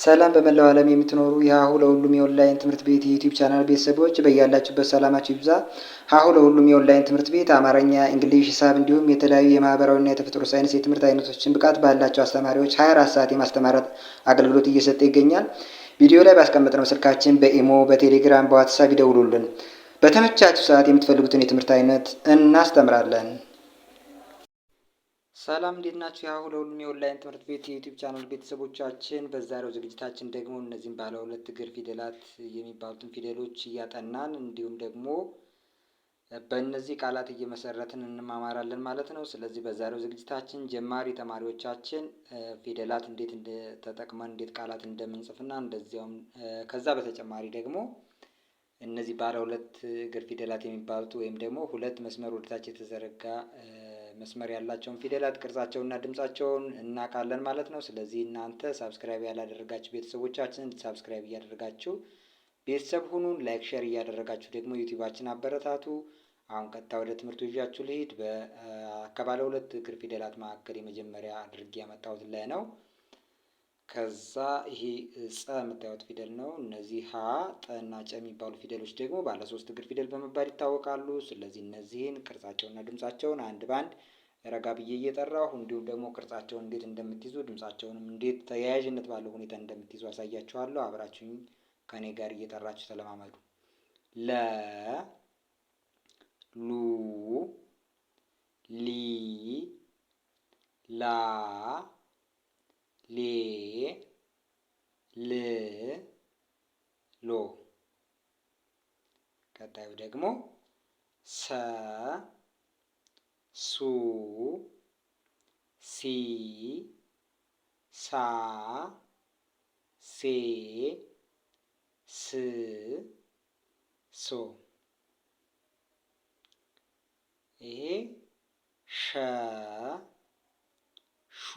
ሰላም በመላው ዓለም የምትኖሩ የሀሁ ለሁሉም የኦንላይን ትምህርት ቤት የዩቲዩብ ቻናል ቤተሰቦች በያላችሁበት ሰላማችሁ ይብዛ። ሀሁ ለሁሉም የኦንላይን ትምህርት ቤት አማርኛ፣ እንግሊዝ፣ ሂሳብ እንዲሁም የተለያዩ የማህበራዊና የተፈጥሮ ሳይንስ የትምህርት አይነቶችን ብቃት ባላቸው አስተማሪዎች 24 ሰዓት የማስተማር አገልግሎት እየሰጠ ይገኛል። ቪዲዮ ላይ ባስቀመጥነው ስልካችን በኢሞ፣ በቴሌግራም፣ በዋትሳፕ ይደውሉልን። በተመቻችሁ ሰዓት የምትፈልጉትን የትምህርት አይነት እናስተምራለን። ሰላም እንዴት ናችሁ? የሀሁ ለሁሉም የኦንላይን ትምህርት ቤት የዩቲዩብ ቻናል ቤተሰቦቻችን፣ በዛሬው ዝግጅታችን ደግሞ እነዚህም ባለ ሁለት እግር ፊደላት የሚባሉትን ፊደሎች እያጠናን እንዲሁም ደግሞ በእነዚህ ቃላት እየመሰረትን እንማማራለን ማለት ነው። ስለዚህ በዛሬው ዝግጅታችን ጀማሪ ተማሪዎቻችን ፊደላት እንዴት ተጠቅመን እንዴት ቃላት እንደምንጽፍና እንደዚያውም ከዛ በተጨማሪ ደግሞ እነዚህ ባለ ሁለት እግር ፊደላት የሚባሉት ወይም ደግሞ ሁለት መስመር ወደታች የተዘረጋ መስመር ያላቸውን ፊደላት ቅርጻቸውንና ድምጻቸውን እናውቃለን ማለት ነው። ስለዚህ እናንተ ሳብስክራይብ ያላደረጋችሁ ቤተሰቦቻችን ሳብስክራይብ እያደረጋችሁ ቤተሰብ ሁኑን። ላይክ ሼር እያደረጋችሁ ደግሞ ዩቲዩባችን አበረታቱ። አሁን ቀጥታ ወደ ትምህርቱ ይዣችሁ ልሂድ። ከባለ ሁለት እግር ፊደላት መካከል የመጀመሪያ አድርጌ ያመጣሁት ለ ነው። ከዛ ይሄ ጸ የምታዩት ፊደል ነው። እነዚህ ሀ፣ ጠ እና ጨ የሚባሉ ፊደሎች ደግሞ ባለ ሶስት እግር ፊደል በመባል ይታወቃሉ። ስለዚህ እነዚህን ቅርጻቸውንና ድምጻቸውን አንድ ባንድ ረጋ ብዬ እየጠራሁ እንዲሁም ደግሞ ቅርጻቸውን እንዴት እንደምትይዙ ድምጻቸውንም እንዴት ተያያዥነት ባለው ሁኔታ እንደምትይዙ አሳያችኋለሁ። አብራችሁኝ ከኔ ጋር እየጠራችሁ ተለማመዱ። ለ፣ ሉ፣ ሊ፣ ላ፣ ሌ፣ ል፣ ሎ። ቀጣዩ ደግሞ ሰ፣ ሱ፣ ሲ፣ ሳ፣ ሴ፣ ስ፣ ሶ። ይሄ ሸ፣ ሹ፣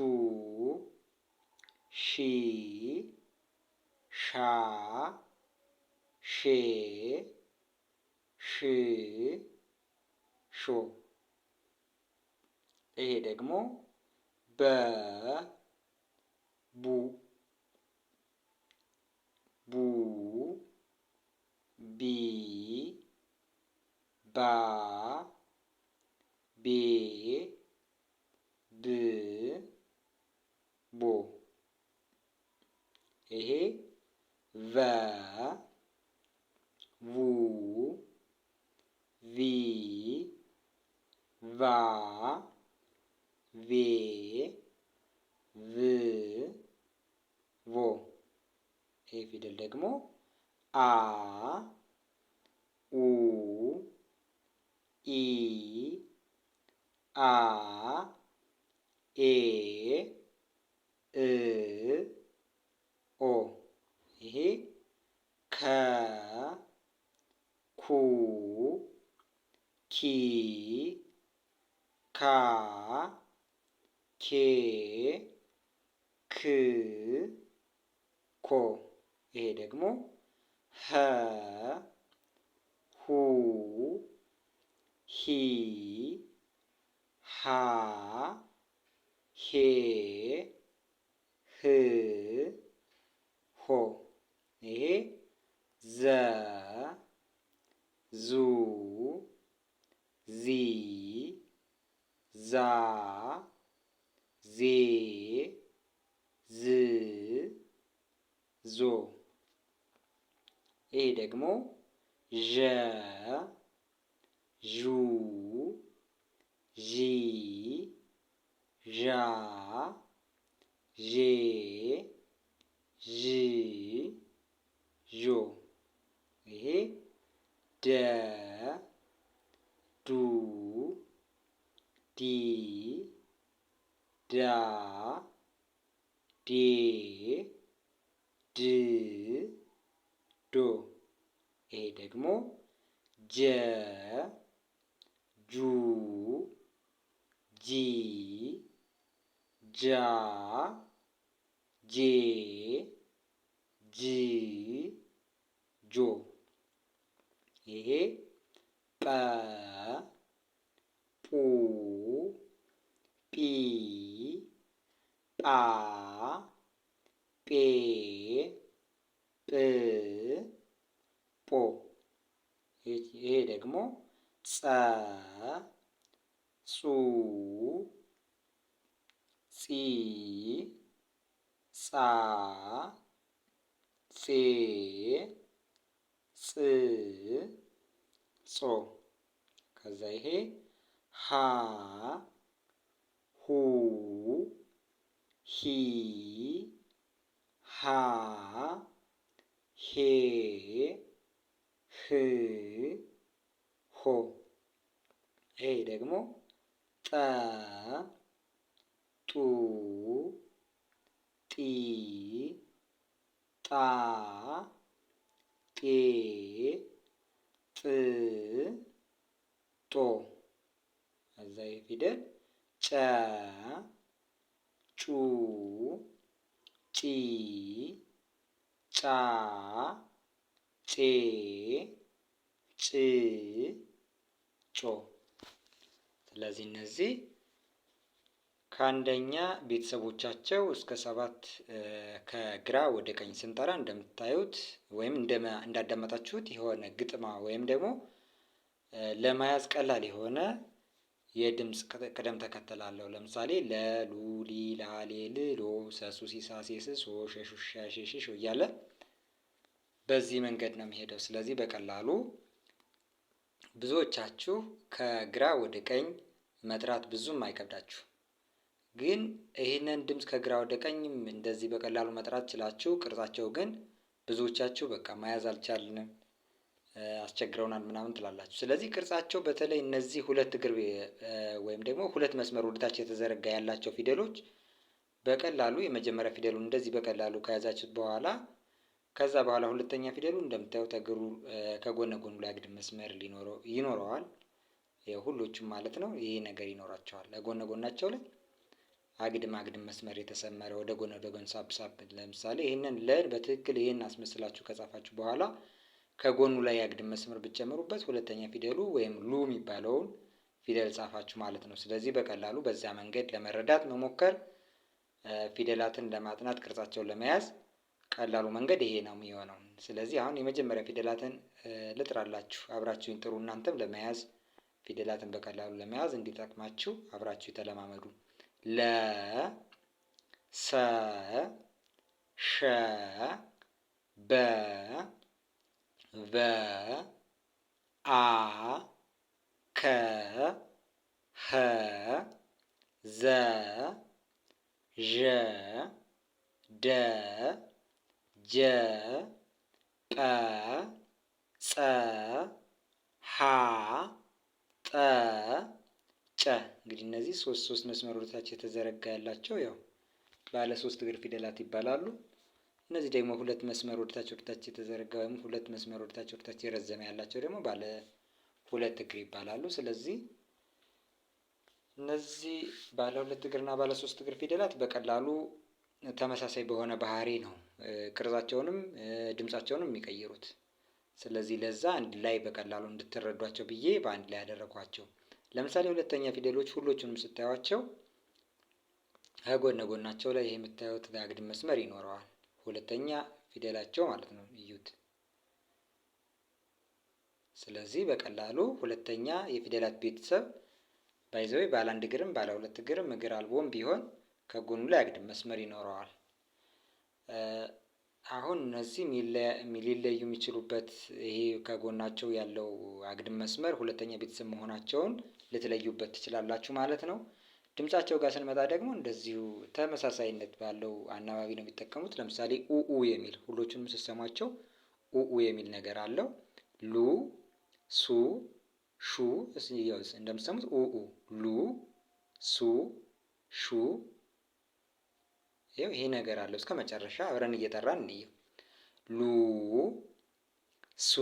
ሺ፣ ሻ፣ ሼ፣ ሽ፣ ሾ። ይሄ ደግሞ በ፣ ቡ፣ ቡ፣ ቢ፣ ባ፣ ቤ፣ ብ፣ ቦ። ይሄ ቨ፣ ቡ፣ ቪ፣ ቫ፣ ቬ፣ ቭ፣ ቮ። ይሄ ፊደል ደግሞ አ፣ ኡ፣ ኢ፣ አ፣ ኤ፣ እ፣ ኦ። ይሄ ከ፣ ኩ፣ ኪ፣ ካ፣ ኬ፣ ክ፣ ኮ። ይሄ ደግሞ ሀ፣ ሁ፣ ሂ፣ ሃ፣ ሄ፣ ህ፣ ሆ። ይሄ ዘ፣ ዙ፣ ዚ፣ ዛ፣ ዜ፣ ዝ፣ ዞ። ይሄ ደግሞ ዠ፣ ዡ፣ ዢ፣ ዣ፣ ዤ፣ ዥ፣ ዦ። ይሄ ደ፣ ዱ፣ ዲ፣ ዳ፣ ዴ፣ ድ፣ ዶ። ይሄ ደግሞ ጀ፣ ጁ፣ ጂ፣ ጃ፣ ጄ፣ ጂ፣ ጆ። ይሄ ጰ፣ ጱ፣ ጲ፣ ጳ፣ ጴ፣ ጶ። ይሄ ደግሞ ጸ ጹ ጺ ጻ ጼ ጽ ጾ። ከዛ ይሄ ሀ ሁ ሂ ሃ ሄ ህ ሆ። ይሄ ደግሞ ጠ ጡ ጢ ጣ ጤ ጥ ጦ። ከዛ ፊደል ጨ ጩ ጪ ጫ ጬ ጭ ጮ። ስለዚህ እነዚህ ከአንደኛ ቤተሰቦቻቸው እስከ 7 ከግራ ወደ ቀኝ ስንጠራ እንደምታዩት ወይም እንዳዳመጣችሁት የሆነ ግጥማ ወይም ደግሞ ለመያዝ ቀላል የሆነ የድምፅ ቅደም ተከተል አለው። ለምሳሌ ለ ሉ ሊ ላ ሌ ል ሎ ሰሱ ሲሳ ሴስ ሶ ሸ ሹ ሻ ሼ ሽ ሾ እያለ በዚህ መንገድ ነው የሚሄደው። ስለዚህ በቀላሉ ብዙዎቻችሁ ከግራ ወደ ቀኝ መጥራት ብዙም አይከብዳችሁ። ግን ይህንን ድምፅ ከግራ ወደ ቀኝም እንደዚህ በቀላሉ መጥራት ችላችሁ፣ ቅርጻቸው ግን ብዙዎቻችሁ በቃ መያዝ አልቻልንም አስቸግረውናል ምናምን ትላላችሁ። ስለዚህ ቅርጻቸው በተለይ እነዚህ ሁለት እግር ወይም ደግሞ ሁለት መስመር ወደታች የተዘረጋ ያላቸው ፊደሎች በቀላሉ የመጀመሪያ ፊደሉን እንደዚህ በቀላሉ ከያዛችሁት በኋላ ከዛ በኋላ ሁለተኛ ፊደሉ እንደምታዩት እግሩ ከጎነ ጎኑ ላይ አግድም መስመር ይኖረዋል። ሁሎቹም ማለት ነው ይሄ ነገር ይኖራቸዋል። ለጎነ ጎናቸው ላይ አግድም መስመር የተሰመረ ወደ ጎን ሳብ ሳብ። ለምሳሌ ይህንን ለን በትክክል ይህን አስመስላችሁ ከጻፋችሁ በኋላ ከጎኑ ላይ አግድም መስመር ብትጨምሩበት ሁለተኛ ፊደሉ ወይም ሉ የሚባለውን ፊደል ጻፋችሁ ማለት ነው። ስለዚህ በቀላሉ በዛ መንገድ ለመረዳት መሞከር፣ ፊደላትን ለማጥናት ቅርጻቸውን ለመያዝ ቀላሉ መንገድ ይሄ ነው የሚሆነው። ስለዚህ አሁን የመጀመሪያ ፊደላትን ልጥራላችሁ፣ አብራችሁኝ ጥሩ። እናንተም ለመያዝ ፊደላትን በቀላሉ ለመያዝ እንዲጠቅማችሁ አብራችሁ ተለማመዱ። ለ ሰ ሸ በ ቨ አ ከ ኸ ዘ ዠ ደ ጀ ጰ ጸ ሐ ጠ ጨ። እንግዲህ እነዚህ ሶስት መስመር ወደታች የተዘረጋ ያላቸው ያው ባለ 3 እግር ፊደላት ይባላሉ። እነዚህ ደግሞ ሁለት መስመር ወደታች የተዘረጋ ወይም ሁለት መስመር ወደታች የረዘመ ያላቸው ደግሞ ባለ 2 እግር ይባላሉ። ስለዚህ እነዚህ ባለ 2 እግርና ባለ 3 እግር ፊደላት በቀላሉ ተመሳሳይ በሆነ ባህሪ ነው ቅርጻቸውንም ድምጻቸውንም የሚቀይሩት። ስለዚህ ለዛ አንድ ላይ በቀላሉ እንድትረዷቸው ብዬ በአንድ ላይ ያደረኳቸው። ለምሳሌ ሁለተኛ ፊደሎች ሁሎቹንም ስታዩቸው ከጎነ ጎናቸው ላይ ይሄ የምታዩት አግድም መስመር ይኖረዋል። ሁለተኛ ፊደላቸው ማለት ነው፣ እዩት። ስለዚህ በቀላሉ ሁለተኛ የፊደላት ቤተሰብ ባይዘዌ ባለ 1 እግርም ባለ 2 እግርም እግር አልቦም ቢሆን ከጎኑ ላይ አግድም መስመር ይኖረዋል። አሁን እነዚህ ሊለዩ የሚችሉበት ይሄ ከጎናቸው ያለው አግድም መስመር ሁለተኛ ቤተሰብ መሆናቸውን ልትለዩበት ትችላላችሁ ማለት ነው። ድምጻቸው ጋር ስንመጣ ደግሞ እንደዚሁ ተመሳሳይነት ባለው አናባቢ ነው የሚጠቀሙት። ለምሳሌ ኡኡ የሚል ሁሎቹንም ስትሰሟቸው ኡኡ የሚል ነገር አለው። ሉ ሱ ሹ እንደምትሰሙት ኡኡ ሉ ሱ ሹ ይሄ ነገር አለው። እስከ መጨረሻ አብረን እየጠራን እንየው። ሉ ሱ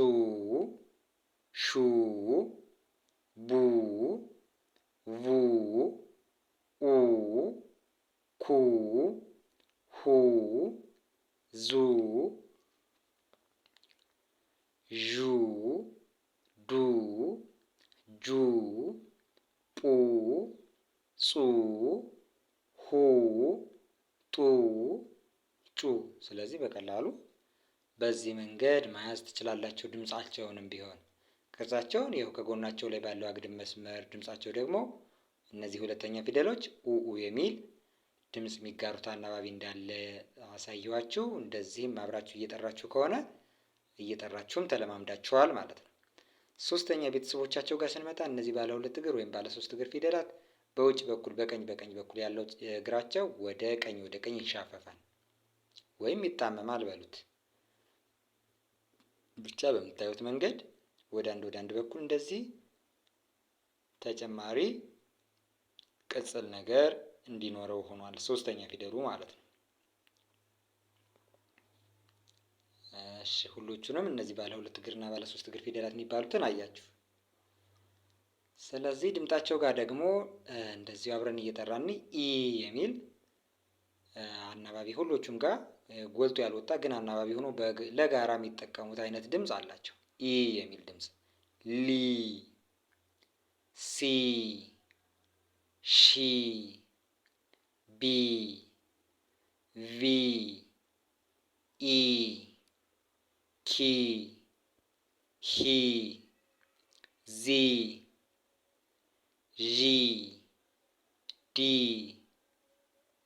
ሹ ቡ ቡ ኡ ኩ ሁ ዙ ዡ ዱ ጁ ጡ ጹ ሁ ጡ ጩ። ስለዚህ በቀላሉ በዚህ መንገድ መያዝ ትችላላችሁ። ድምጻቸውንም ቢሆን ቅርጻቸውን ይኸው ከጎናቸው ላይ ባለው አግድም መስመር፣ ድምጻቸው ደግሞ እነዚህ ሁለተኛ ፊደሎች ኡኡ የሚል ድምጽ የሚጋሩት አናባቢ እንዳለ አሳየዋችሁ። እንደዚህም አብራችሁ እየጠራችሁ ከሆነ እየጠራችሁም ተለማምዳችኋል ማለት ነው። ሶስተኛ ቤተሰቦቻቸው ጋር ስንመጣ እነዚህ ባለ ሁለት እግር ወይም ባለ ሶስት እግር ፊደላት በውጭ በኩል በቀኝ በኩል ያለው እግራቸው ወደ ቀኝ ይንሻፈፋል ወይም ይጣመማል በሉት። ብቻ በምታዩት መንገድ ወደ አንድ በኩል እንደዚህ ተጨማሪ ቅጽል ነገር እንዲኖረው ሆኗል። ሶስተኛ ፊደሉ ማለት ነው። እሺ ሁሎቹንም እነዚህ ባለ ሁለት እግርና ባለ ሶስት እግር ፊደላት የሚባሉትን አያችሁ። ስለዚህ ድምጣቸው ጋር ደግሞ እንደዚሁ አብረን እየጠራን ኢ የሚል አናባቢ ሁሎቹም ጋር ጎልቶ ያልወጣ ግን አናባቢ ሆኖ ለጋራ የሚጠቀሙት አይነት ድምፅ አላቸው። ኢ የሚል ድምፅ፣ ሊ፣ ሲ፣ ሺ፣ ቢ፣ ቪ፣ ኢ፣ ኪ፣ ሂ፣ ዚ፣ ዢ፣ ዲ፣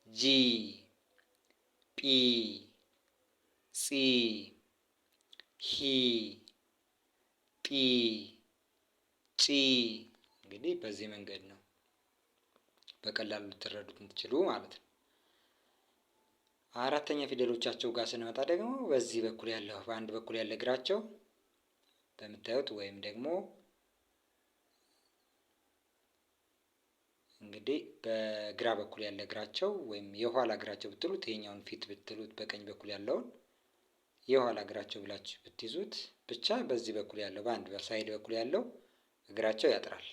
ጂ፣ ጲ፣ ጺ፣ ሂ፣ ጲ፣ ጪ። እንግዲህ በዚህ መንገድ ነው በቀላሉ ልትረዱት የምትችሉ ማለት ነው። አራተኛ ፊደሎቻቸው ጋር ስንመጣ ደግሞ በዚህ በኩል ያለው በአንድ በኩል ያለ እግራቸው በምታዩት ወይም ደግሞ እንግዲህ በግራ በኩል ያለ እግራቸው ወይም የኋላ እግራቸው ብትሉት ይሄኛውን ፊት ብትሉት በቀኝ በኩል ያለውን የኋላ እግራቸው ብላችሁ ብትይዙት ብቻ በዚህ በኩል ያለው በአንድ በሳይድ በኩል ያለው እግራቸው ያጥራል።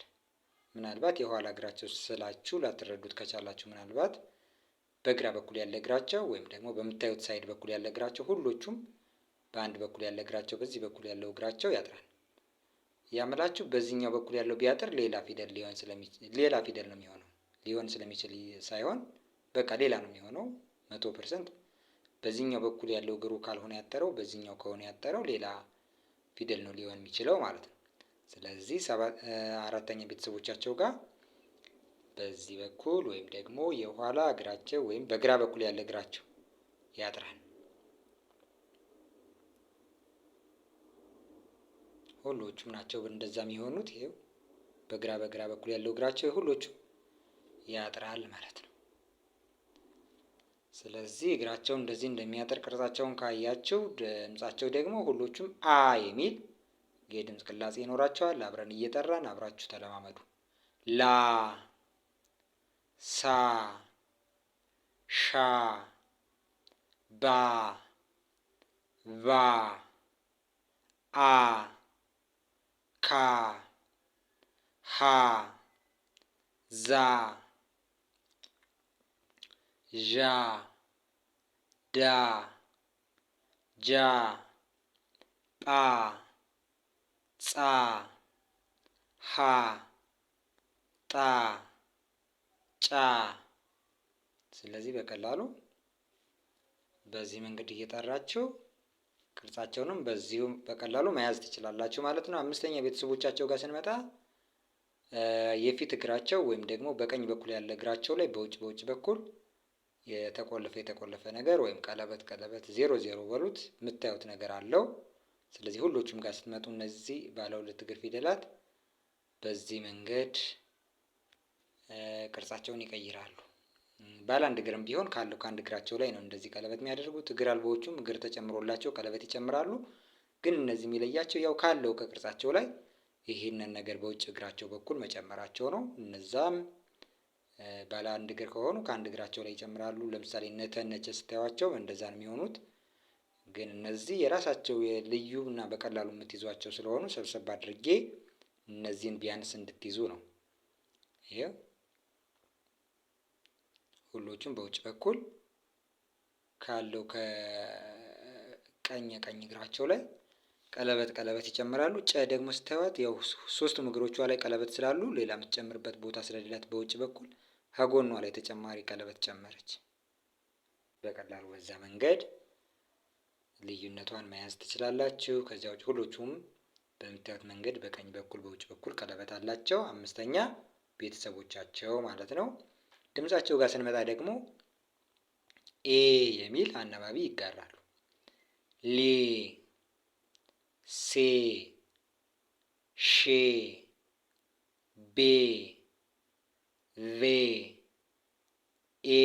ምናልባት የኋላ እግራቸው ስላችሁ ላትረዱት ከቻላችሁ ምናልባት በግራ በኩል ያለ እግራቸው ወይም ደግሞ በምታዩት ሳይድ በኩል ያለ እግራቸው ሁሎቹም በአንድ በኩል ያለ እግራቸው በዚህ በኩል ያለው እግራቸው ያጥራል። ያምላችሁ በዚህኛው በኩል ያለው ቢያጥር ሌላ ፊደል ነው የሚሆነው። ሊሆን ስለሚችል ሳይሆን በቃ ሌላ ነው የሚሆነው 100%። በዚህኛው በኩል ያለው እግሩ ካልሆነ ያጠረው በዚህኛው ከሆነ ያጠረው ሌላ ፊደል ነው ሊሆን የሚችለው ማለት ነው። ስለዚህ አራተኛ ቤተሰቦቻቸው ጋር በዚህ በኩል ወይም ደግሞ የኋላ እግራቸው ወይም በግራ በኩል ያለ እግራቸው ያጥራል። ሁሎቹም ናቸው እንደዛ የሚሆኑት። ይሄው በግራ በኩል ያለው እግራቸው ሁሎቹም ያጥራል ማለት ነው። ስለዚህ እግራቸው እንደዚህ እንደሚያጥር ቅርጻቸውን ካያቸው ድምጻቸው ደግሞ ሁሎቹም አ የሚል የድምጽ ቅላጼ ይኖራቸዋል። አብረን እየጠራን አብራችሁ ተለማመዱ። ላ፣ ሳ፣ ሻ፣ ባ፣ ቫ፣ አ፣ ካ፣ ሀ፣ ዛ፣ ዣ፣ ዳ፣ ጃ፣ ጳ፣ ጻ፣ ሀ፣ ጣ፣ ጫ። ስለዚህ በቀላሉ በዚህ መንገድ እየጠራችሁ ቅርጻቸውንም በዚሁ በቀላሉ መያዝ ትችላላችሁ ማለት ነው። አምስተኛ ቤተሰቦቻቸው ጋር ስንመጣ የፊት እግራቸው ወይም ደግሞ በቀኝ በኩል ያለ እግራቸው ላይ በውጭ በኩል የተቆለፈ ነገር ወይም ቀለበት 00 በሉት የምታዩት ነገር አለው። ስለዚህ ሁሎቹም ጋር ስትመጡ እነዚህ ባለ ሁለት እግር ፊደላት በዚህ መንገድ ቅርጻቸውን ይቀይራሉ። ባለ አንድ እግርም ቢሆን ካለው ከአንድ እግራቸው ላይ ነው እንደዚህ ቀለበት የሚያደርጉት። እግር አልባዎቹም እግር ተጨምሮላቸው ቀለበት ይጨምራሉ። ግን እነዚህ የሚለያቸው ያው ካለው ከቅርጻቸው ላይ ይሄንን ነገር በውጭ እግራቸው በኩል መጨመራቸው ነው። እነዛም ባለ አንድ እግር ከሆኑ ከአንድ እግራቸው ላይ ይጨምራሉ። ለምሳሌ ነቸ ስታዩዋቸው እንደዛ ነው የሚሆኑት። ግን እነዚህ የራሳቸው ልዩ እና በቀላሉ የምትይዟቸው ስለሆኑ ሰብሰብ አድርጌ እነዚህን ቢያንስ እንድትይዙ ነው። ይሄው ሁሎቹም በውጭ በኩል ካለው ከቀኝ እግራቸው ላይ ቀለበት ይጨምራሉ። ጨ ደግሞ ስታዩት ያው ሶስቱም እግሮቿ ላይ ቀለበት ስላሉ ሌላ የምትጨምርበት ቦታ ስለሌላት በውጭ በኩል ከጎኗ ላይ ተጨማሪ ቀለበት ጨመረች። በቀላሉ በዛ መንገድ ልዩነቷን መያዝ ትችላላችሁ። ከዚያ ውጭ ሁሎቹም በምታዩት መንገድ በቀኝ በኩል በውጭ በኩል ቀለበት አላቸው። አምስተኛ ቤተሰቦቻቸው ማለት ነው። ድምጻቸው ጋር ስንመጣ ደግሞ ኤ የሚል አናባቢ ይጋራሉ። ሌ፣ ሴ፣ ሼ፣ ቤ፣ ቬ፣ ኤ፣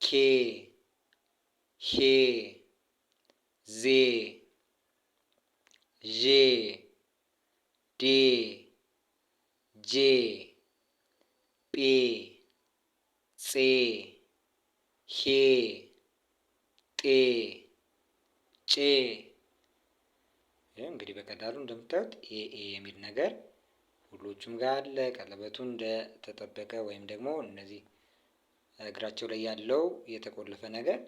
ኬ፣ ሄ፣ ዜ፣ ዤ፣ ዴ፣ ጄ፣ ጴ፣ ጼ፣ ሄ፣ ጤ፣ ጬ። እንግዲህ በቀላሉ እንደምታዩት ኤ የሚል ነገር ሁሎቹም ጋር አለ። ቀለበቱ እንደተጠበቀ ወይም ደግሞ እነዚህ እግራቸው ላይ ያለው የተቆለፈ ነገር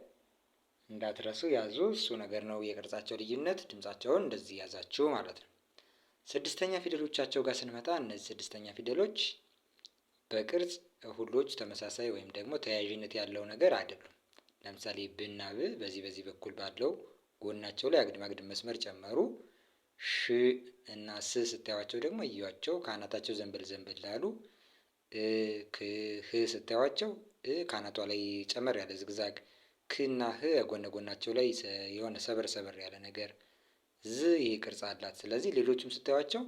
እንዳትረሱ ያዙ። እሱ ነገር ነው የቅርጻቸው ልዩነት። ድምጻቸውን እንደዚህ ያዛችሁ ማለት ነው። ስድስተኛ ፊደሎቻቸው ጋር ስንመጣ እነዚህ ስድስተኛ ፊደሎች በቅርጽ ሁሎች ተመሳሳይ ወይም ደግሞ ተያያዥነት ያለው ነገር አይደሉም። ለምሳሌ ብና ብ በዚህ በኩል ባለው ጎናቸው ላይ አግድም አግድም መስመር ጨመሩ። ሽ እና ስ ስታዩቸው ደግሞ እዩዋቸው ከአናታቸው ዘንበል ዘንበል ላሉ። ክ ህ ስታዩቸው ከአናቷ ላይ ጨመር ያለ ዝግዛግ፣ ክ እና ህ ጎነ ጎናቸው ላይ የሆነ ሰበር ሰበር ያለ ነገር፣ ዝ ይህ ቅርጽ አላት። ስለዚህ ሌሎችም ስታዩቸው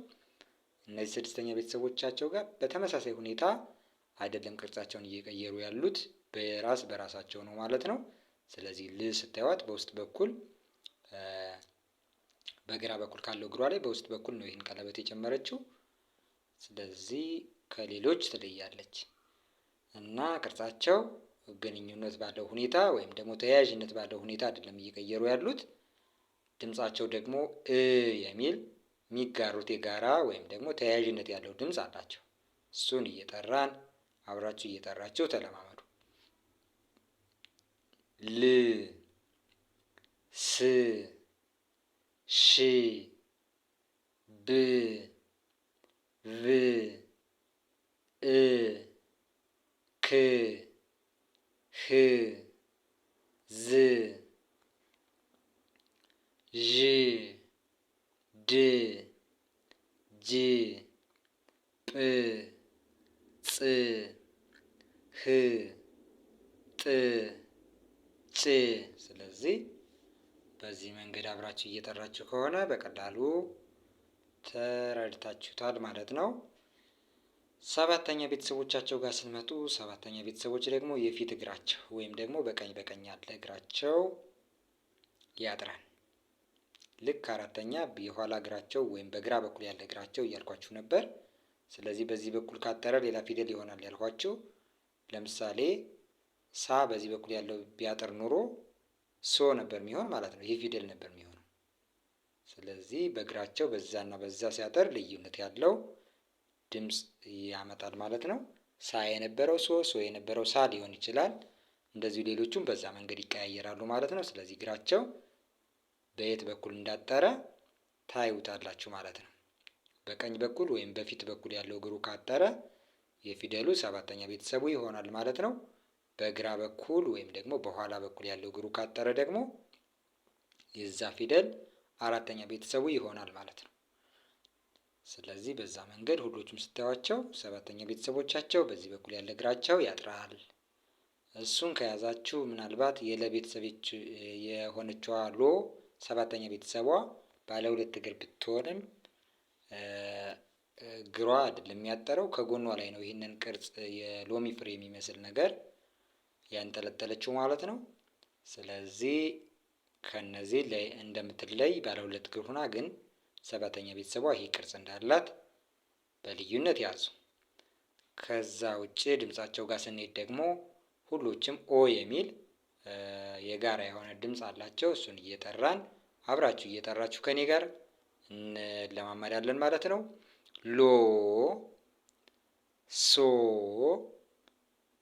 እነዚህ ስድስተኛ ቤተሰቦቻቸው ጋር በተመሳሳይ ሁኔታ አይደለም ቅርጻቸውን እየቀየሩ ያሉት በራሳቸው ነው ማለት ነው። ስለዚህ ል ስታዩት በውስጥ በኩል በግራ በኩል ካለው እግሯ ላይ በውስጥ በኩል ነው ይህን ቀለበት የጨመረችው። ስለዚህ ከሌሎች ትለያለች እና ቅርጻቸው ግንኙነት ባለው ሁኔታ ወይም ደግሞ ተያያዥነት ባለው ሁኔታ አይደለም እየቀየሩ ያሉት። ድምጻቸው ደግሞ የሚል የሚጋሩት የጋራ ወይም ደግሞ ተያያዥነት ያለው ድምጽ አላቸው። እሱን እየጠራን አብራችሁ እየጠራችሁ ተለማመዱ። ል፣ ስ፣ ሽ፣ ብ፣ ቭ፣ እ፣ ክ፣ ህ፣ ዝ፣ ዥ፣ ድ፣ ጅ፣ ጵ፣ ጽ፣ ህ፣ ጥ፣ ጭ። ስለዚህ በዚህ መንገድ አብራችሁ እየጠራችሁ ከሆነ በቀላሉ ተረድታችሁታል ማለት ነው። ሰባተኛ ቤተሰቦቻቸው ጋር ስንመጡ ሰባተኛ ቤተሰቦች ደግሞ የፊት እግራቸው ወይም ደግሞ በቀኝ ያለ እግራቸው ያጥራል። ልክ አራተኛ የኋላ እግራቸው ወይም በግራ በኩል ያለ እግራቸው እያልኳችሁ ነበር። ስለዚህ በዚህ በኩል ካጠረ ሌላ ፊደል ይሆናል ያልኳችሁ። ለምሳሌ ሳ በዚህ በኩል ያለው ቢያጥር ኑሮ ሶ ነበር የሚሆን ማለት ነው። ይህ ፊደል ነበር የሚሆነው። ስለዚህ በእግራቸው በዛና በዛ ሲያጠር ልዩነት ያለው ድምፅ ያመጣል ማለት ነው። ሳ የነበረው ሶ የነበረው ሳ ሊሆን ይችላል። እንደዚሁ ሌሎቹም በዛ መንገድ ይቀያየራሉ ማለት ነው። ስለዚህ እግራቸው በየት በኩል እንዳጠረ ታዩታላችሁ ማለት ነው። በቀኝ በኩል ወይም በፊት በኩል ያለው እግሩ ካጠረ የፊደሉ ሰባተኛ ቤተሰቡ ይሆናል ማለት ነው። በግራ በኩል ወይም ደግሞ በኋላ በኩል ያለው እግሩ ካጠረ ደግሞ የዛ ፊደል አራተኛ ቤተሰቡ ይሆናል ማለት ነው። ስለዚህ በዛ መንገድ ሁሎቹም ስታዩቸው ሰባተኛ ቤተሰቦቻቸው በዚህ በኩል ያለ እግራቸው ያጥራል። እሱን ከያዛችሁ ምናልባት የለ ቤተሰቦች የሆነችዋ ሎ ሰባተኛ ቤተሰቧ ባለ ሁለት እግር ብትሆንም እግሯ አይደለም የሚያጠረው ከጎኗ ላይ ነው ይህንን ቅርጽ የሎሚ ፍሬ የሚመስል ነገር ያንጠለጠለችው ማለት ነው። ስለዚህ ከነዚህ ላይ እንደምትለይ ባለ ሁለት እግር ሆና ግን ሰባተኛ ቤተሰቧ ይሄ ቅርጽ እንዳላት በልዩነት ያዙ። ከዛ ውጭ ድምጻቸው ጋር ስንሄድ ደግሞ ሁሎችም ኦ የሚል የጋራ የሆነ ድምጽ አላቸው። እሱን እየጠራን አብራችሁ እየጠራችሁ ከኔ ጋር እንለማመዳለን ማለት ነው። ሎ፣ ሶ፣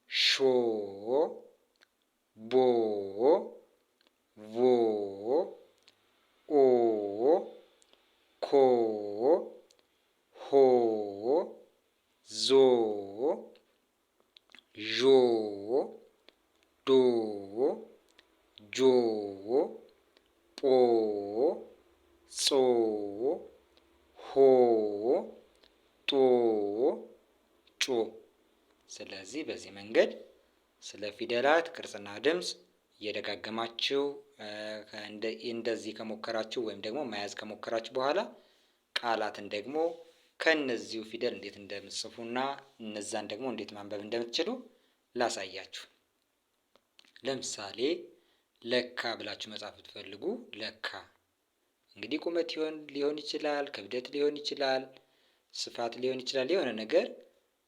ሾ፣ ቦ፣ ቮ፣ ኦ፣ ኮ፣ ሆ፣ ዞ፣ ዦ፣ ዶ፣ ጆ፣ ጶ ጾ ሆ ጦ ጮ። ስለዚህ በዚህ መንገድ ስለ ፊደላት ቅርጽና ድምፅ እየደጋገማችሁ እንደዚህ ከሞከራችሁ ወይም ደግሞ መያዝ ከሞከራችሁ በኋላ ቃላትን ደግሞ ከነዚሁ ፊደል እንዴት እንደምትጽፉና እነዛን ደግሞ እንዴት ማንበብ እንደምትችሉ ላሳያችሁ። ለምሳሌ ለካ ብላችሁ መጻፍ ብትፈልጉ ለካ እንግዲህ ቁመት ሊሆን ይችላል፣ ክብደት ሊሆን ይችላል፣ ስፋት ሊሆን ይችላል። የሆነ ነገር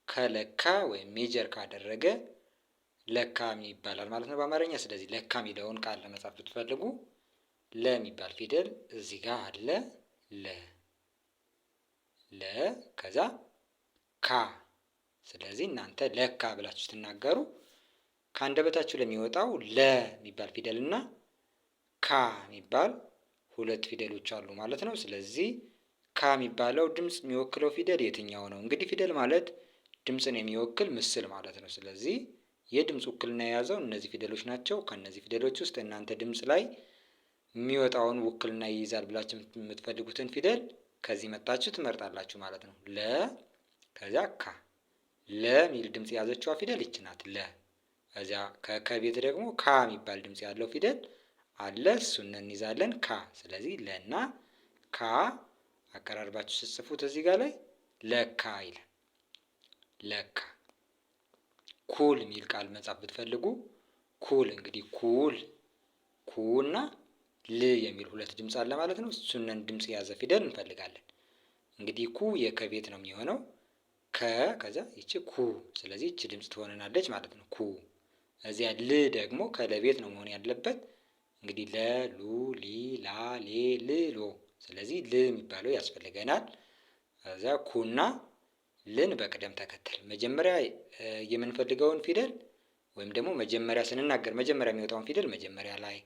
ከለካ ወይም ሜጀር ካደረገ ለካ ይባላል ማለት ነው በአማርኛ። ስለዚህ ለካ የሚለውን ቃል ለመጻፍ ብትፈልጉ ለ የሚባል ፊደል እዚህ ጋር አለ። ለ ከዛ ካ። ስለዚህ እናንተ ለካ ብላችሁ ስትናገሩ ከአንደበታችሁ ለሚወጣው ለ የሚባል ፊደል እና ካ የሚባል ሁለት ፊደሎች አሉ ማለት ነው። ስለዚህ ካ የሚባለው ድምፅ የሚወክለው ፊደል የትኛው ነው? እንግዲህ ፊደል ማለት ድምፅን የሚወክል ምስል ማለት ነው። ስለዚህ የድምፅ ውክልና የያዘው እነዚህ ፊደሎች ናቸው። ከእነዚህ ፊደሎች ውስጥ እናንተ ድምፅ ላይ የሚወጣውን ውክልና ይይዛል ብላችሁ የምትፈልጉትን ፊደል ከዚህ መጣችሁ ትመርጣላችሁ ማለት ነው። ለ ከዚያ ካ። ለ የሚል ድምፅ የያዘችዋ ፊደል ይች ናት ለ። ከዚያ ከቤት ደግሞ ካ የሚባል ድምፅ ያለው ፊደል አለ። እሱን እንይዛለን ካ። ስለዚህ ለና ካ አቀራርባችሁ ስትጽፉት እዚህ ጋር ላይ ለካ ይላል። ለካ። ኩል የሚል ቃል መጻፍ ብትፈልጉ ኩል እንግዲህ ኩ እና ል የሚል ሁለት ድምፅ አለ ማለት ነው። እሱንን ድምፅ የያዘ ፊደል እንፈልጋለን። እንግዲህ ኩ የከቤት ነው የሚሆነው ከዛ ይቺ ኩ። ስለዚህ ይቺ ድምፅ ትሆነናለች ማለት ነው ኩ። እዚያ ል ደግሞ ከለቤት ነው መሆን ያለበት። እንግዲህ ለ ሉ ሊ ላ ሌ ል ሎ። ስለዚህ ል የሚባለው ያስፈልገናል። እዚያ ኩና ልን በቅደም ተከተል መጀመሪያ የምንፈልገውን ፊደል ወይም ደግሞ መጀመሪያ ስንናገር መጀመሪያ የሚወጣውን ፊደል መጀመሪያ ላይ፣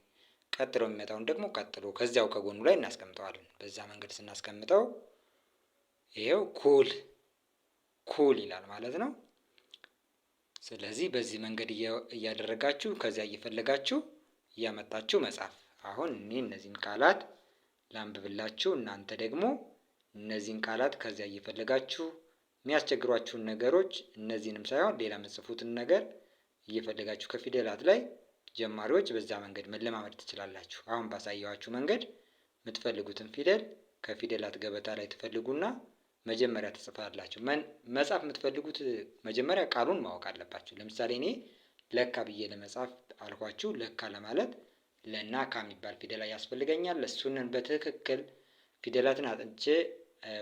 ቀጥሎ የሚመጣውን ደግሞ ቀጥሎ ከዚያው ከጎኑ ላይ እናስቀምጠዋለን። በዛ መንገድ ስናስቀምጠው ይሄው ኩል ይላል ማለት ነው። ስለዚህ በዚህ መንገድ እያደረጋችሁ ከዚያ እየፈለጋችሁ እያመጣችሁ መጻፍ። አሁን እኔ እነዚህን ቃላት ላንብብላችሁ። እናንተ ደግሞ እነዚህን ቃላት ከዚያ እየፈለጋችሁ የሚያስቸግሯችሁን ነገሮች እነዚህንም ሳይሆን ሌላ የምትጽፉትን ነገር እየፈለጋችሁ ከፊደላት ላይ ጀማሪዎች በዛ መንገድ መለማመድ ትችላላችሁ። አሁን ባሳየኋችሁ መንገድ የምትፈልጉትን ፊደል ከፊደላት ገበታ ላይ ትፈልጉና መጀመሪያ ትጽፋላችሁ። መጻፍ የምትፈልጉት መጀመሪያ ቃሉን ማወቅ አለባችሁ። ለምሳሌ እኔ ለካ ብዬ ለመጻፍ አልኳችሁ። ለካ ለማለት ለና ካ የሚባል ፊደል ያስፈልገኛል። እሱንን በትክክል ፊደላትን አጥንቼ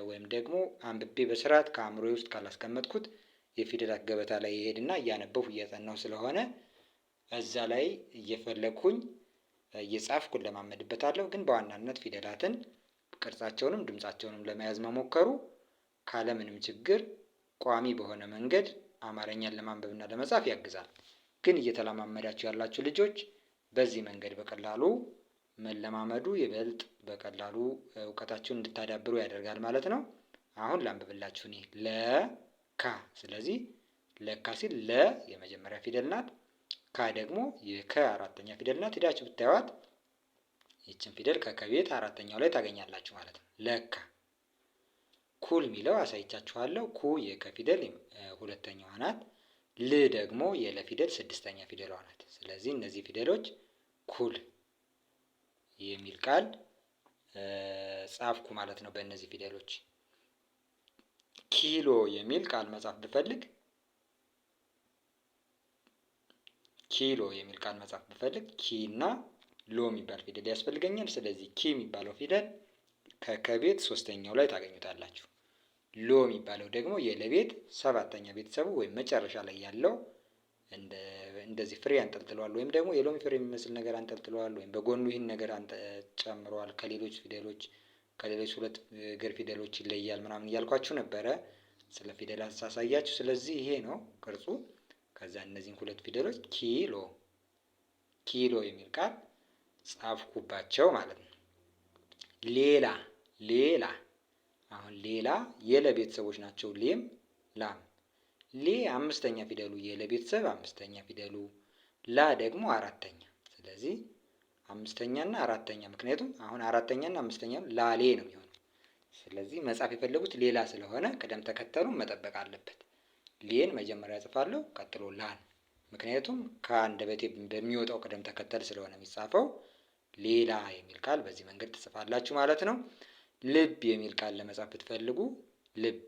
ወይም ደግሞ አንብቤ በስርዓት ከአእምሮዬ ውስጥ ካላስቀመጥኩት የፊደላት ገበታ ላይ ይሄድና እያነበብኩ እያጠናሁ ስለሆነ እዛ ላይ እየፈለግኩኝ እየጻፍኩ ለማመድበታለሁ። ግን በዋናነት ፊደላትን ቅርጻቸውንም ድምጻቸውንም ለመያዝ መሞከሩ ካለምንም ችግር ቋሚ በሆነ መንገድ አማርኛን ለማንበብና ለመጻፍ ያግዛል። ግን እየተለማመዳችሁ ያላችሁ ልጆች በዚህ መንገድ በቀላሉ መለማመዱ ይበልጥ በቀላሉ እውቀታችሁን እንድታዳብሩ ያደርጋል ማለት ነው። አሁን ላንብብላችሁ እኔ ለካ። ስለዚህ ለካ ሲል ለ የመጀመሪያ ፊደል ናት። ካ ደግሞ የከ አራተኛ ፊደል ናት። ሄዳችሁ ብታዩት ይችን ፊደል ከከቤት አራተኛው ላይ ታገኛላችሁ ማለት ነው። ለካ። ኩል የሚለው አሳይቻችኋለሁ። ኩ የከ ፊደል ሁለተኛዋ ናት። ል ደግሞ የለ ፊደል ስድስተኛ ፊደሏ ናት። ስለዚህ እነዚህ ፊደሎች ኩል የሚል ቃል ጻፍኩ ማለት ነው በእነዚህ ፊደሎች። ኪሎ የሚል ቃል መጻፍ ብፈልግ ኪ እና ሎ የሚባል ፊደል ያስፈልገኛል። ስለዚህ ኪ የሚባለው ፊደል ከከቤት ሶስተኛው ላይ ታገኙታላችሁ። ሎ የሚባለው ደግሞ የለቤት ሰባተኛ ቤተሰቡ ወይም መጨረሻ ላይ ያለው እንደዚህ ፍሬ አንጠልጥለዋል ወይም ደግሞ የሎሚ ፍሬ የሚመስል ነገር አንጠልጥለዋል ወይም በጎኑ ይህን ነገር ጨምረዋል ከሌሎች ሁለት እግር ፊደሎች ይለያል ምናምን እያልኳችሁ ነበረ ስለ ፊደላት ሳሳያችሁ። ስለዚህ ይሄ ነው ቅርጹ። ከዛ እነዚህን ሁለት ፊደሎች ኪሎ የሚል ቃል ጻፍኩባቸው ማለት ነው። ሌላ አሁን ሌላ የለ ቤተሰቦች ናቸው። ሌም ላም። ሌ አምስተኛ ፊደሉ የለ ቤተሰብ አምስተኛ ፊደሉ፣ ላ ደግሞ አራተኛ። ስለዚህ አምስተኛ እና አራተኛ። ምክንያቱም አሁን አራተኛ እና አምስተኛ ላሌ ነው የሚሆነው። ስለዚህ መጻፍ የፈለጉት ሌላ ስለሆነ ቅደም ተከተሉን መጠበቅ አለበት። ሌን መጀመሪያ ጽፋለሁ፣ ቀጥሎ ላን። ምክንያቱም ከአንደበቴ በሚወጣው ቅደም ተከተል ስለሆነ የሚጻፈው። ሌላ የሚል ቃል በዚህ መንገድ ትጽፋላችሁ ማለት ነው። ልብ የሚል ቃል ለመጻፍ ብትፈልጉ ልብ፣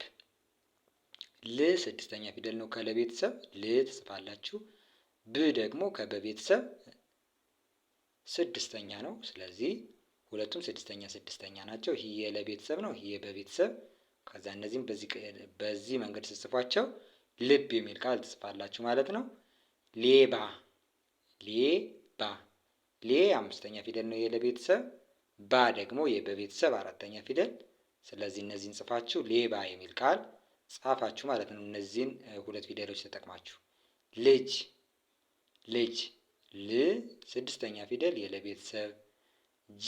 ል ስድስተኛ ፊደል ነው ከለቤተሰብ ል ትጽፋላችሁ። ብ ደግሞ ከበቤተሰብ ስድስተኛ ነው። ስለዚህ ሁለቱም ስድስተኛ ስድስተኛ ናቸው። ይህ የለቤተሰብ ነው፣ ይህ በቤተሰብ። ከዛ እነዚህም በዚህ መንገድ ስትጽፏቸው ልብ የሚል ቃል ትጽፋላችሁ ማለት ነው። ሌባ፣ ሌባ፣ ሌ አምስተኛ ፊደል ነው የለቤተሰብ፣ ባ ደግሞ የበቤተሰብ አራተኛ ፊደል። ስለዚህ እነዚህን ጽፋችሁ ሌባ የሚል ቃል ጻፋችሁ ማለት ነው። እነዚህን ሁለት ፊደሎች ተጠቅማችሁ። ልጅ፣ ልጅ፣ ል ስድስተኛ ፊደል የለቤተሰብ፣ ጅ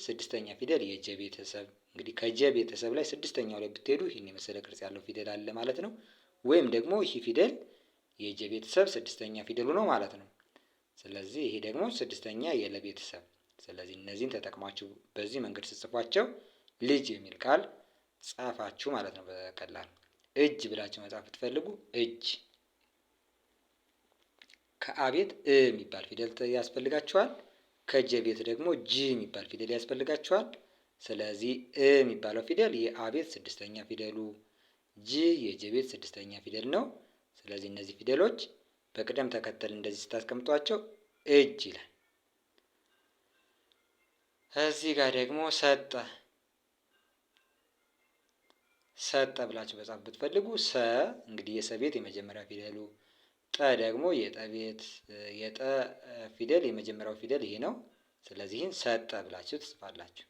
ስድስተኛ ፊደል የጀ ቤተሰብ። እንግዲህ ከጀ ቤተሰብ ላይ ስድስተኛው ላይ ብትሄዱ ይህን የመሰለ ቅርጽ ያለው ፊደል አለ ማለት ነው። ወይም ደግሞ ይህ ፊደል የጀ ቤተሰብ ስድስተኛ ፊደሉ ነው ማለት ነው። ስለዚህ ይሄ ደግሞ ስድስተኛ የለ ቤተሰብ። ስለዚህ እነዚህን ተጠቅማችሁ በዚህ መንገድ ስትጽፏቸው ልጅ የሚል ቃል ጻፋችሁ ማለት ነው በቀላሉ። እጅ ብላችሁ መጻፍ ብትፈልጉ እጅ። ከአ ቤት እ የሚባል ፊደል ያስፈልጋችኋል። ከጀ ቤት ደግሞ ጅ የሚባል ፊደል ያስፈልጋችኋል። ስለዚህ እ የሚባለው ፊደል የአ ቤት ስድስተኛ ፊደሉ፣ ጅ የጀ ቤት ስድስተኛ ፊደል ነው። ስለዚህ እነዚህ ፊደሎች በቅደም ተከተል እንደዚህ ስታስቀምጧቸው እጅ ይላል። እዚህ ጋር ደግሞ ሰጠ፣ ሰጠ ብላችሁ መጻፍ ብትፈልጉ ሰ እንግዲህ የሰ ቤት የመጀመሪያ ፊደሉ፣ ጠ ደግሞ የጠ ፊደል የመጀመሪያው ፊደል ይሄ ነው። ስለዚህን ሰጠ ብላችሁ ትጽፋላችሁ።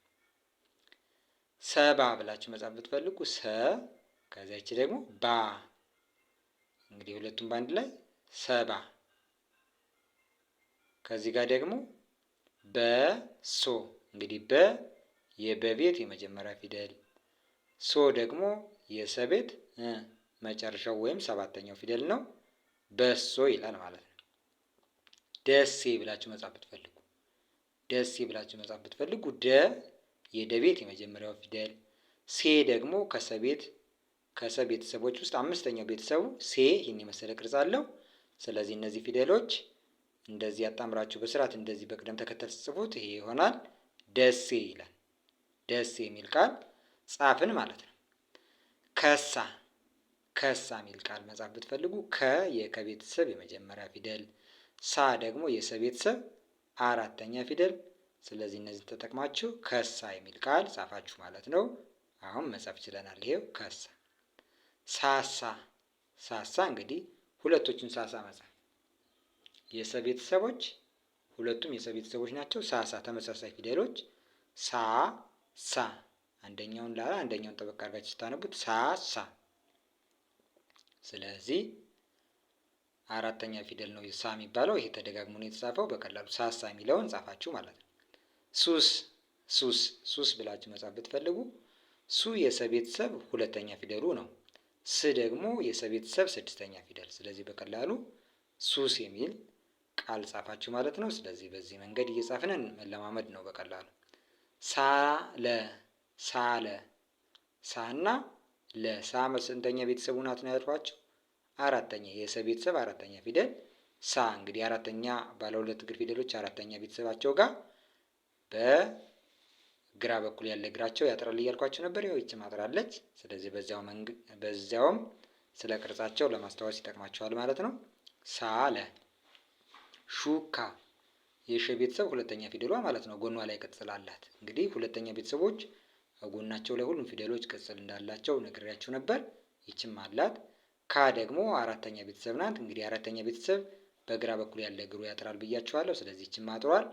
ሰባ ብላችሁ መጻፍ ብትፈልጉ ሰ ከዚያች ደግሞ ባ፣ እንግዲህ ሁለቱም በአንድ ላይ ሰባ። ከዚህ ጋር ደግሞ በሶ፣ እንግዲህ በ የበቤት የመጀመሪያ ፊደል፣ ሶ ደግሞ የሰቤት መጨረሻው ወይም ሰባተኛው ፊደል ነው። በሶ ይላል ማለት ነው። ደሴ ብላችሁ መጻፍ ብትፈልጉ፣ ደሴ ብላችሁ መጻፍ ብትፈልጉ ደ የደቤት የመጀመሪያው ፊደል፣ ሴ ደግሞ ከሰ ቤተሰቦች ውስጥ አምስተኛው ቤተሰቡ ሴ ይህን የመሰለ ቅርጽ አለው። ስለዚህ እነዚህ ፊደሎች እንደዚህ አጣምራችሁ በስርዓት እንደዚህ በቅደም ተከተል ጽፉት፣ ይሄ ይሆናል ደሴ ይላል። ደሴ የሚል ቃል ጻፍን ማለት ነው። ከሳ፣ ከሳ የሚል ቃል መጻፍ ብትፈልጉ ከ የከቤተሰብ የመጀመሪያ ፊደል፣ ሳ ደግሞ የሰ ቤተሰብ አራተኛ ፊደል። ስለዚህ እነዚህ ተጠቅማችሁ ከሳ የሚል ቃል ጻፋችሁ ማለት ነው። አሁን መጻፍ ችለናል። ይሄው ከሳ። ሳሳ፣ ሳሳ እንግዲህ ሁለቶቹን ሳሳ መጻፍ የሰ ቤተሰቦች ሁለቱም የሰ ቤተሰቦች ናቸው። ሳሳ ተመሳሳይ ፊደሎች ሳ ሳ፣ አንደኛውን ላላ አንደኛውን ጠበቅ አድርጋችሁ ስታነቡት ሳሳ። ስለዚህ አራተኛ ፊደል ነው ሳ የሚባለው። ይሄ ተደጋግሞ ነው የተጻፈው። በቀላሉ ሳሳ የሚለውን ጻፋችሁ ማለት ነው። ሱስ፣ ሱስ፣ ሱስ ብላችሁ መጻፍ ብትፈልጉ ሱ የሰ ቤተሰብ ሁለተኛ ፊደሉ ነው። ስ ደግሞ የሰ ቤተሰብ ስድስተኛ ፊደል። ስለዚህ በቀላሉ ሱስ የሚል ቃል ጻፋችሁ ማለት ነው። ስለዚህ በዚህ መንገድ እየጻፍን መለማመድ ነው በቀላሉ። ሳለ፣ ሳለ፣ ሳና ለሳ ስንተኛ ቤተሰቡ ናት ነው ያልኳቸው? አራተኛ የሰ ቤተሰብ አራተኛ ፊደል ሳ። እንግዲህ አራተኛ ባለ ሁለት እግር ፊደሎች አራተኛ ቤተሰባቸው ጋር በግራ በኩል ያለ እግራቸው ያጥራል እያልኳቸው ነበር። ያው ይቺ ማጥራለች። ስለዚህ በዚያውም ስለ ቅርጻቸው ለማስታወስ ይጠቅማቸዋል ማለት ነው። ሳለ። ሹካ የሸ ቤተሰብ ሁለተኛ ፊደሏ ማለት ነው። ጎኗ ላይ ቅጽል አላት። እንግዲህ ሁለተኛ ቤተሰቦች ጎናቸው ላይ ሁሉም ፊደሎች ቅጽል እንዳላቸው ነግሬያችሁ ነበር። ይችም አላት። ካ ደግሞ አራተኛ ቤተሰብ ናት። እንግዲህ አራተኛ ቤተሰብ በግራ በኩል ያለ እግሩ ያጥራል ብያችኋለሁ። ስለዚህ ይችም አጥሯል።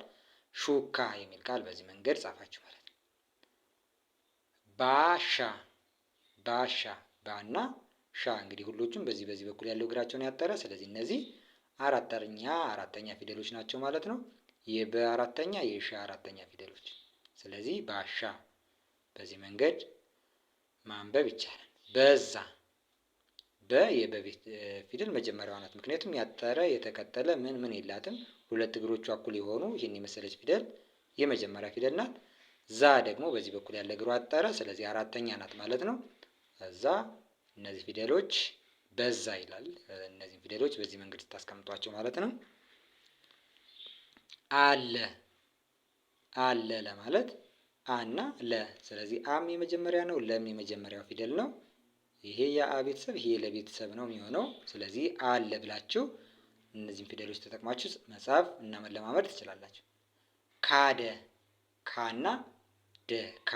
ሹካ የሚል ቃል በዚህ መንገድ ጻፋችሁ ማለት ነው። ባሻ፣ ባሻ፣ ባና ሻ እንግዲህ ሁሎቹም በዚህ በኩል ያለው እግራቸውን ያጠረ። ስለዚህ እነዚህ አራተኛ ፊደሎች ናቸው ማለት ነው። የበ አራተኛ የሻ አራተኛ ፊደሎች። ስለዚህ ባሻ በዚህ መንገድ ማንበብ ይቻላል። በዛ፣ በ የበቤት ፊደል መጀመሪያዋ ናት። ምክንያቱም ያጠረ የተቀጠለ ምን የላትም። ሁለት እግሮቿ እኩል የሆኑ ይህን የመሰለች ፊደል የመጀመሪያ ፊደል ናት። ዛ ደግሞ በዚህ በኩል ያለ እግሩ አጠረ፣ ስለዚህ አራተኛ ናት ማለት ነው። እዛ እነዚህ ፊደሎች በዛ ይላል። እነዚህ ፊደሎች በዚህ መንገድ ስታስቀምጧቸው ማለት ነው። አለ አለ ለማለት አና ለ። ስለዚህ አም የመጀመሪያ ነው፣ ለም የመጀመሪያው ፊደል ነው። ይሄ የአ ቤተሰብ ይሄ ለቤተሰብ ነው የሚሆነው። ስለዚህ አለ ብላችሁ እነዚህን ፊደሎች ተጠቅማችሁ መጻፍ እና መለማመድ ትችላላችሁ። ካደ ካና ደ ካ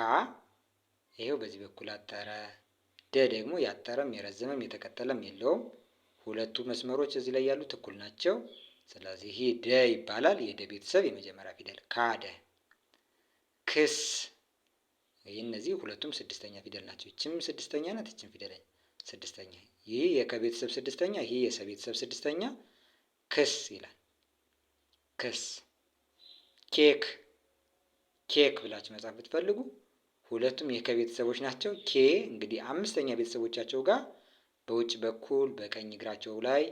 ይሄው በዚህ በኩል አጠረ። ደ ደግሞ ያጠረም የረዘመም የተቀጠለም የለውም። ሁለቱ መስመሮች እዚህ ላይ ያሉት እኩል ናቸው። ስለዚህ ይሄ ደ ይባላል። የደ ቤተሰብ የመጀመሪያ ፊደል ካደ። ክስ ይህ እነዚህ ሁለቱም ስድስተኛ ፊደል ናቸው። ይችም ስድስተኛ ናት፣ ይችም ፊደል ስድስተኛ። ይህ የከቤተሰብ ስድስተኛ፣ ይህ የሰ ቤተሰብ ስድስተኛ። ክስ ይላል። ክስ። ኬክ ኬክ ብላችሁ መጻፍ ብትፈልጉ ሁለቱም የከቤተሰቦች ናቸው። ኬ እንግዲህ አምስተኛ ቤተሰቦቻቸው ጋር በውጭ በኩል በቀኝ እግራቸው ላይ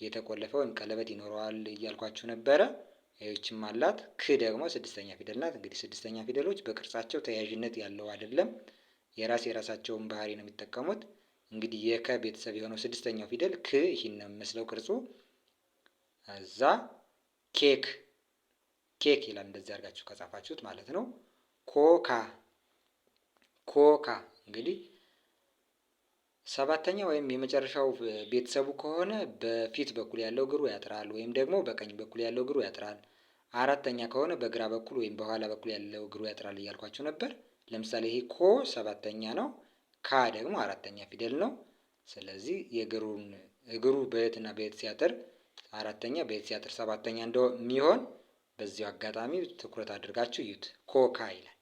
የተቆለፈ ወይም ቀለበት ይኖረዋል እያልኳችሁ ነበረ። ይህችም አላት። ክ ደግሞ ስድስተኛ ፊደል ናት። እንግዲህ ስድስተኛ ፊደሎች በቅርጻቸው ተያያዥነት ያለው አይደለም፣ የራሳቸውን ባህሪ ነው የሚጠቀሙት። እንግዲህ የከ ቤተሰብ የሆነው ስድስተኛው ፊደል ክ ይህን ነው የሚመስለው ቅርጹ። እዛ ኬክ ኬክ ይላል። እንደዚህ አድርጋችሁ ከጻፋችሁት ማለት ነው። ኮካ ኮካ እንግዲህ ሰባተኛ ወይም የመጨረሻው ቤተሰቡ ከሆነ በፊት በኩል ያለው እግሩ ያጥራል፣ ወይም ደግሞ በቀኝ በኩል ያለው እግሩ ያጥራል። አራተኛ ከሆነ በግራ በኩል ወይም በኋላ በኩል ያለው እግሩ ያጥራል እያልኳችሁ ነበር። ለምሳሌ ይሄ ኮ ሰባተኛ ነው፣ ካ ደግሞ አራተኛ ፊደል ነው። ስለዚህ እግሩ በየትና በየት ሲያጥር አራተኛ፣ በየት ሲያጥር ሰባተኛ እንደሚሆን በዚሁ አጋጣሚ ትኩረት አድርጋችሁ እዩት። ኮካ ይላል።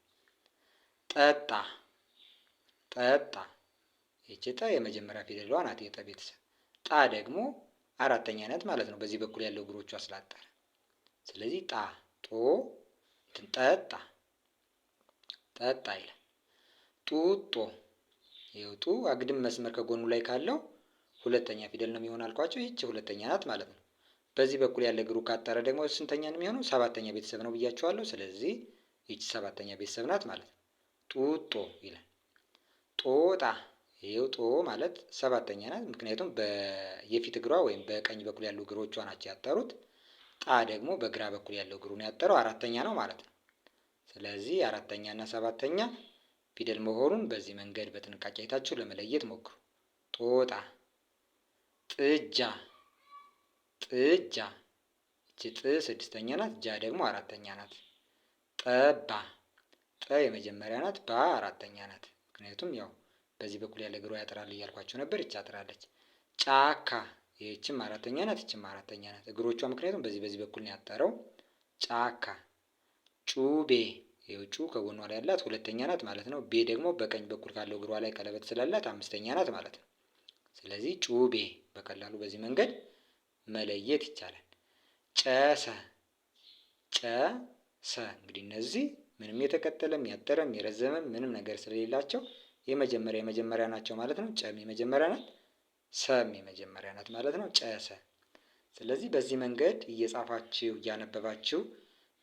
ጠጣ ጠጣ ይቺ ጠ የመጀመሪያ ፊደሏ ናት፣ የጠ ቤተሰብ። ጣ ደግሞ አራተኛ ናት ማለት ነው፣ በዚህ በኩል ያለው እግሮቿ ስላጠረ። ስለዚህ ጣ ጦ ጠጣ ጠጣ ይላል። ጡጦ ይኸው ጡ አግድም መስመር ከጎኑ ላይ ካለው ሁለተኛ ፊደል ነው የሚሆን አልኳቸው። ይቺ ሁለተኛ ናት ማለት ነው። በዚህ በኩል ያለ እግሩ ካጠረ ደግሞ ስንተኛ ነው የሚሆነው? ሰባተኛ ቤተሰብ ነው ብያቸዋለሁ። ስለዚህ ይቺ ሰባተኛ ቤተሰብ ናት ማለት ነው። ጡጦ ይላል። ጦጣ ይኸው ጦ ማለት ሰባተኛ ናት፣ ምክንያቱም የፊት እግሯ ወይም በቀኝ በኩል ያሉ እግሮቿ ናቸው ያጠሩት። ጣ ደግሞ በግራ በኩል ያለው እግሩን ያጠረው አራተኛ ነው ማለት ነው። ስለዚህ አራተኛ እና ሰባተኛ ፊደል መሆኑን በዚህ መንገድ በጥንቃቄ አይታችሁ ለመለየት ሞክሩ። ጦጣ። ጥጃ ጥጃ እቺ ጥ ስድስተኛ ናት፣ ጃ ደግሞ አራተኛ ናት። ጠባ ጠ የመጀመሪያ ናት፣ ባ አራተኛ ናት። ምክንያቱም ያው በዚህ በኩል ያለ እግሯ ያጥራል እያልኳቸው ነበር። ይቻ አጥራለች። ጫካ ይህችም አራተኛ ናት፣ ይችም አራተኛ ናት። እግሮቿ ምክንያቱም በዚህ በኩል ነው ያጠረው። ጫካ። ጩቤ ይኸው ጩ ከጎኗ ላይ ያላት ሁለተኛ ናት ማለት ነው። ቤ ደግሞ በቀኝ በኩል ካለው እግሯ ላይ ቀለበት ስላላት አምስተኛ ናት ማለት ነው። ስለዚህ ጩቤ በቀላሉ በዚህ መንገድ መለየት ይቻላል። ጨሰ ጨሰ እንግዲህ እነዚህ ምንም የተቀጠለም ያጠረም የረዘመም ምንም ነገር ስለሌላቸው የመጀመሪያ ናቸው ማለት ነው። ጨም የመጀመሪያ ናት፣ ሰም የመጀመሪያ ናት ማለት ነው። ጨሰ። ስለዚህ በዚህ መንገድ እየጻፋችሁ እያነበባችሁ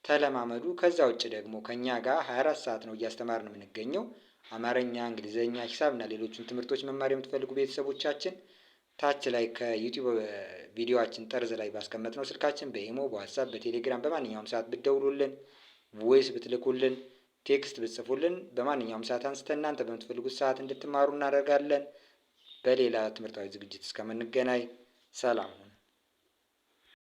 ተለማመዱ። ከዛ ውጭ ደግሞ ከኛ ጋር 24 ሰዓት ነው እያስተማርን የምንገኘው። አማርኛ፣ እንግሊዝኛ፣ ሂሳብና ሌሎችን ትምህርቶች መማር የምትፈልጉ ቤተሰቦቻችን ታች ላይ ከዩቲዩብ ቪዲዮአችን ጠርዝ ላይ ባስቀመጥነው ስልካችን በኢሞ፣ በዋትሳፕ፣ በቴሌግራም በማንኛውም ሰዓት ብትደውሉልን፣ ቮይስ ብትልኩልን፣ ቴክስት ብትጽፉልን በማንኛውም ሰዓት አንስተን እናንተ በምትፈልጉት ሰዓት እንድትማሩ እናደርጋለን። በሌላ ትምህርታዊ ዝግጅት እስከምንገናኝ ሰላም ሁኑ።